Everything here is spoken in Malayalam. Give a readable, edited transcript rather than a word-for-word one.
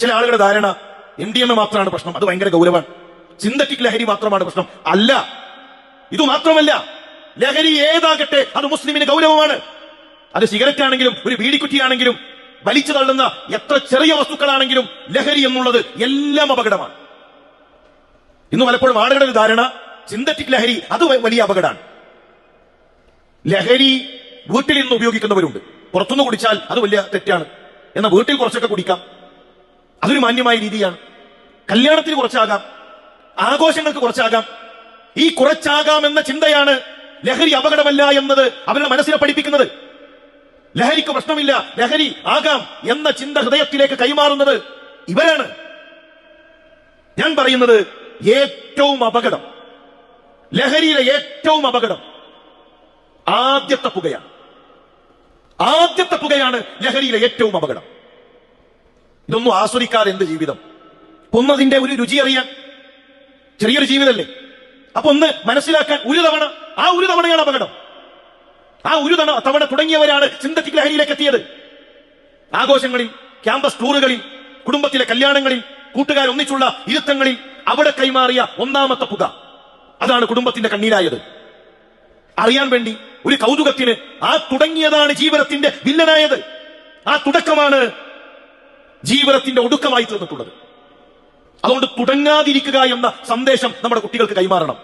ചില ആളുകളുടെ ധാരണ MDMA മാത്രമാണ് പ്രശ്നം, അത് ഭയങ്കര ഗൗരവമാണ്, സിന്തറ്റിക് ലഹരി മാത്രമാണ് പ്രശ്നം. അല്ല, ഇത് മാത്രമല്ല, ലഹരി ഏതാകട്ടെ അത് മുസ്ലിമിന് ഗൗരവമാണ്. അത് സിഗരറ്റ് ആണെങ്കിലും ഒരു ബീഡിക്കുറ്റിയാണെങ്കിലും വലിച്ചു തള്ളുന്ന എത്ര ചെറിയ വസ്തുക്കളാണെങ്കിലും ലഹരി എന്നുള്ളത് എല്ലാം അപകടമാണ്. ഇന്ന് പലപ്പോഴും ആളുകളുടെ ഒരു ധാരണ സിന്തറ്റിക് ലഹരി അത് വലിയ അപകടമാണ്. ലഹരി വീട്ടിൽ നിന്ന് ഉപയോഗിക്കുന്നവരുണ്ട്, പുറത്തുനിന്ന് കുടിച്ചാൽ അത് വലിയ തെറ്റാണ്. എന്നാൽ വീട്ടിൽ കുറച്ചൊക്കെ കുടിക്കാം, അതൊരു മാന്യമായ രീതിയാണ്. കല്യാണത്തിന് കുറച്ചാകാം, ആഘോഷങ്ങൾക്ക് കുറച്ചാകാം. ഈ കുറച്ചാകാം എന്ന ചിന്തയാണ് ലഹരി അപകടമല്ല എന്നത് അവരുടെ മനസ്സിനെ പഠിപ്പിക്കുന്നത്. ലഹരിക്ക് പ്രശ്നമില്ല, ലഹരി ആകാം എന്ന ചിന്ത ഹൃദയത്തിലേക്ക് കൈമാറുന്നത് ഇവരാണ്. ഞാൻ പറയുന്നത് ഏറ്റവും അപകടം, ലഹരിയിലെ ഏറ്റവും അപകടം ആദ്യത്തെ പുകയാണ്. ആദ്യത്തെ പുകയാണ് ലഹരിയിലെ ഏറ്റവും അപകടം. ഇതൊന്നും ആസ്വദിക്കാതെ എന്ത് ജീവിതം? ഒന്നതിന്റെ ഒരു രുചി അറിയാൻ, ചെറിയൊരു ജീവിതമല്ലേ, അപ്പൊ ഒന്ന് മനസ്സിലാക്കാൻ ഒരു തവണ, ആ ഒരു തവണയാണ് അപകടം. ആ ഒരു തവണ തുടങ്ങിയവരാണ് സിന്തറ്റിക് ലഹരിയിലേക്ക് എത്തിയത്. ആഘോഷങ്ങളിൽ, ക്യാമ്പസ് ടൂറുകളിൽ, കുടുംബത്തിലെ കല്യാണങ്ങളിൽ, കൂട്ടുകാർ ഒന്നിച്ചുള്ള ഇരുത്തങ്ങളിൽ അവിടെ കൈമാറിയ ഒന്നാമത്തെ പുക, അതാണ് കുടുംബത്തിന്റെ കണ്ണീരായത്. അറിയാൻ വേണ്ടി, ഒരു കൗതുകത്തിന്, ആ തുടങ്ങിയതാണ് ജീവിതത്തിന്റെ വില്ലനായത്. ആ തുടക്കമാണ് ജീവിതത്തിന്റെ ഒടുക്കമായി തീർന്നിട്ടുള്ളത്. അതുകൊണ്ട് തുടങ്ങാതിരിക്കുക എന്ന സന്ദേശം നമ്മുടെ കുട്ടികൾക്ക് കൈമാറണം.